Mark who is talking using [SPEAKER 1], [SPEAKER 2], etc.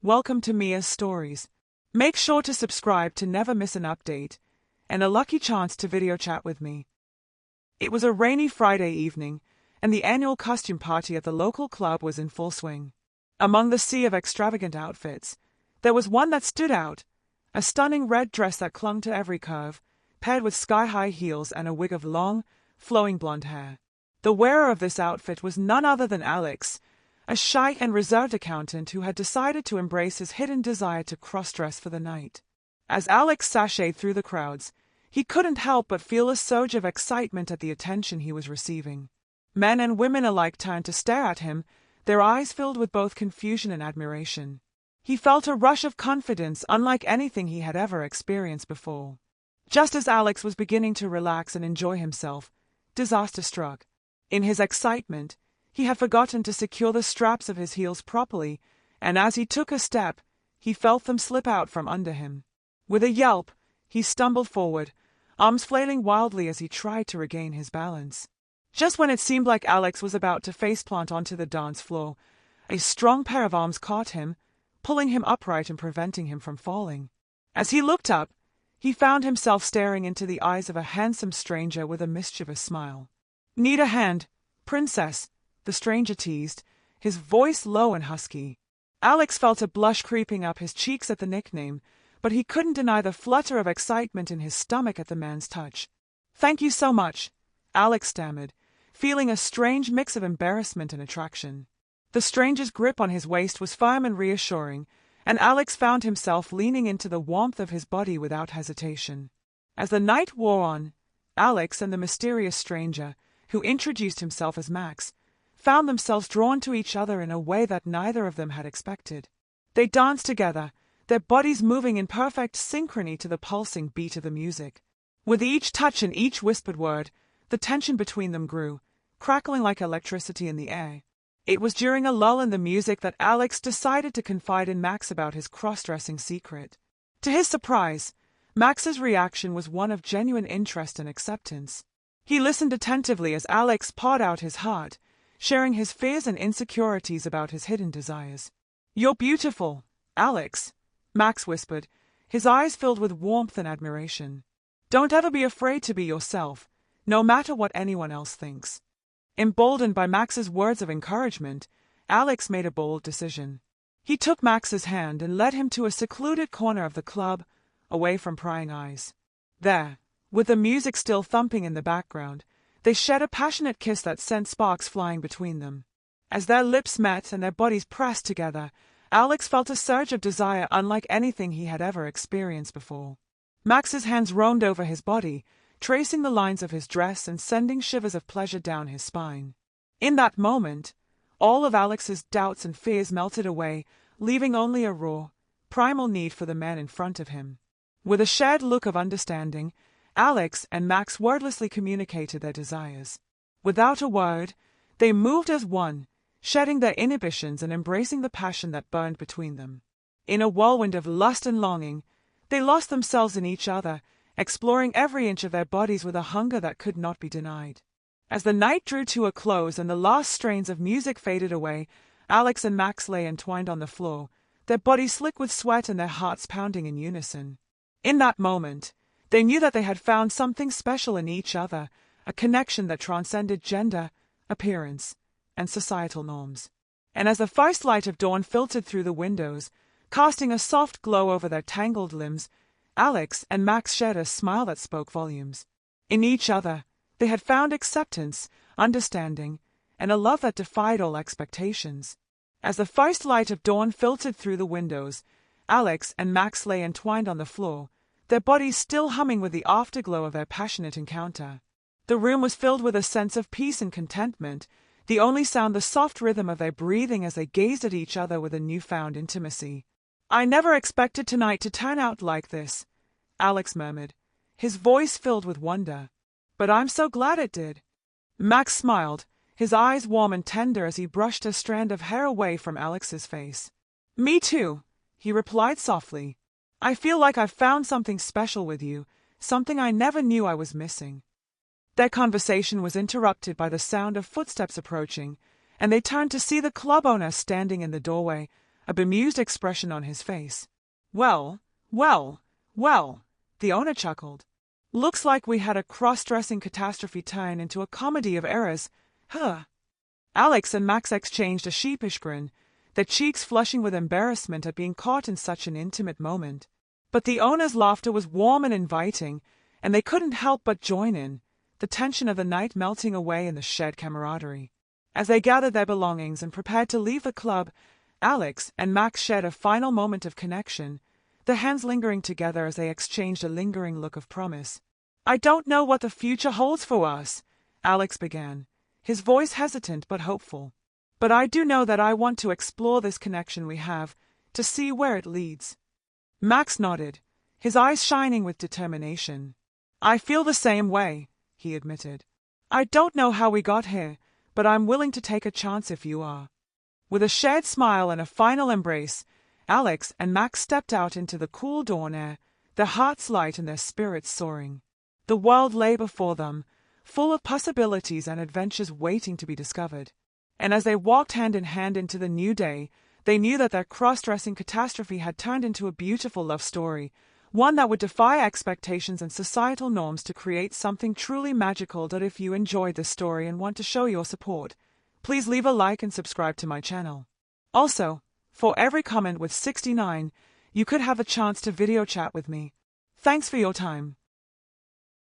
[SPEAKER 1] welcome to Mia's Stories. Make sure to subscribe to never miss an update, and a lucky chance to video chat with me. It was a rainy Friday evening, and the annual costume party at the local club was in full swing. Among the sea of extravagant outfits, there was one that stood out, a stunning red dress that clung to every curve, paired with sky-high heels and a wig of long, flowing blonde hair. The wearer of this outfit was none other than Alex, a shy and reserved accountant who had decided to embrace his hidden desire to cross-dress for the night. As Alex sashayed through the crowds, he couldn't help but feel a surge of excitement at the attention he was receiving. Men and women alike turned to stare at him, their eyes filled with both confusion and admiration. He felt a rush of confidence unlike anything he had ever experienced before. Just as Alex was beginning to relax and enjoy himself, disaster struck. In his excitement, he had forgotten to secure the straps of his heels properly, and as he took a step, he felt them slip out from under him. With a yelp, he stumbled forward, arms flailing wildly as he tried to regain his balance. Just when it seemed like Alex was about to faceplant onto the dance floor, a strong pair of arms caught him, pulling him upright and preventing him from falling. As he looked up, he found himself staring into the eyes of a handsome stranger with a mischievous smile. "Need a hand, princess?" the stranger teased, his voice low and husky. Alex felt a blush creeping up his cheeks at the nickname, but he couldn't deny the flutter of excitement in his stomach at the man's touch. "Thank you so much," Alex stammered, feeling a strange mix of embarrassment and attraction. The stranger's grip on his waist was firm and reassuring, and Alex found himself leaning into the warmth of his body without hesitation. As the night wore on, Alex and the mysterious stranger, who introduced himself as Max, found themselves drawn to each other in a way that neither of them had expected. They danced together, their bodies moving in perfect synchrony to the pulsing beat of the music. With each touch and each whispered word, the tension between them grew, crackling like electricity in the air. It was during a lull in the music that Alex decided to confide in Max about his cross-dressing secret. To his surprise, Max's reaction was one of genuine interest and acceptance. He listened attentively as Alex poured out his heart, sharing his fears and insecurities about his hidden desires. "You're beautiful, Alex," Max whispered, his eyes filled with warmth and admiration. "Don't ever be afraid to be yourself, no matter what anyone else thinks." Emboldened by Max's words of encouragement, Alex made a bold decision. He took Max's hand and led him to a secluded corner of the club, away from prying eyes. There, with the music still thumping in the background, they shed a passionate kiss that sent sparks flying between them. As their lips met and their bodies pressed together, Alex felt a surge of desire unlike anything he had ever experienced before. Max's hands roamed over his body, tracing the lines of his dress and sending shivers of pleasure down his spine. In that moment, all of Alex's doubts and fears melted away, leaving only a raw, primal need for the man in front of him. With a shared look of understanding, Alex and Max wordlessly communicated their desires. Without a word, they moved as one, shedding their inhibitions and embracing the passion that burned between them. In a whirlwind of lust and longing, they lost themselves in each other, exploring every inch of their bodies with a hunger that could not be denied. As the night drew to a close and the last strains of music faded away, Alex and Max lay entwined on the floor, their bodies slick with sweat and their hearts pounding in unison. In that moment, they knew that they had found something special in each other, a connection that transcended gender, appearance, and societal norms. And as the first light of dawn filtered through the windows, casting a soft glow over their tangled limbs, Alex and Max shared a smile that spoke volumes. In each other, they had found acceptance, understanding, and a love that defied all expectations. As the first light of dawn filtered through the windows, Alex and Max lay entwined on the floor, their bodies still humming with the afterglow of their passionate encounter. The room was filled with a sense of peace and contentment, the only sound the soft rhythm of their breathing as they gazed at each other with a newfound intimacy. "I never expected tonight to turn out like this," Alex murmured, his voice filled with wonder. "But I'm so glad it did." Max smiled, his eyes warm and tender as he brushed a strand of hair away from Alex's face. "Me too," he replied softly. "I feel like I've found something special with you, something I never knew I was missing." Their conversation was interrupted by the sound of footsteps approaching, and they turned to see the club owner standing in the doorway, a bemused expression on his face. Well, well, well, the owner chuckled. Looks like we had a cross-dressing catastrophe turn into a comedy of errors, huh? Alex and Max exchanged a sheepish grin, their cheeks flushing with embarrassment at being caught in such an intimate moment. But the owner's laughter was warm and inviting, and they couldn't help but join in, the tension of the night melting away in the shared camaraderie. As they gathered their belongings and prepared to leave the club, Alex and Max shared a final moment of connection, their hands lingering together as they exchanged a lingering look of promise. I don't know what the future holds for us, Alex began, his voice hesitant but hopeful. But I do know that I want to explore this connection we have, to see where it leads. Max nodded, his eyes shining with determination. I feel the same way, he admitted. I don't know how we got here, but I'm willing to take a chance if you are. With a shared smile and a final embrace, Alex and Max stepped out into the cool dawn air, their hearts light and their spirits soaring. The world lay before them, full of possibilities and adventures waiting to be discovered. And as they walked hand in hand into the new day, they knew that their cross-dressing catastrophe had turned into a beautiful love story, one that would defy expectations and societal norms to create something truly magical. That if you enjoyed this story and want to show your support, please leave a like and subscribe to my channel. Also, for every comment with 69, you could have a chance to video chat with me. Thanks for your time.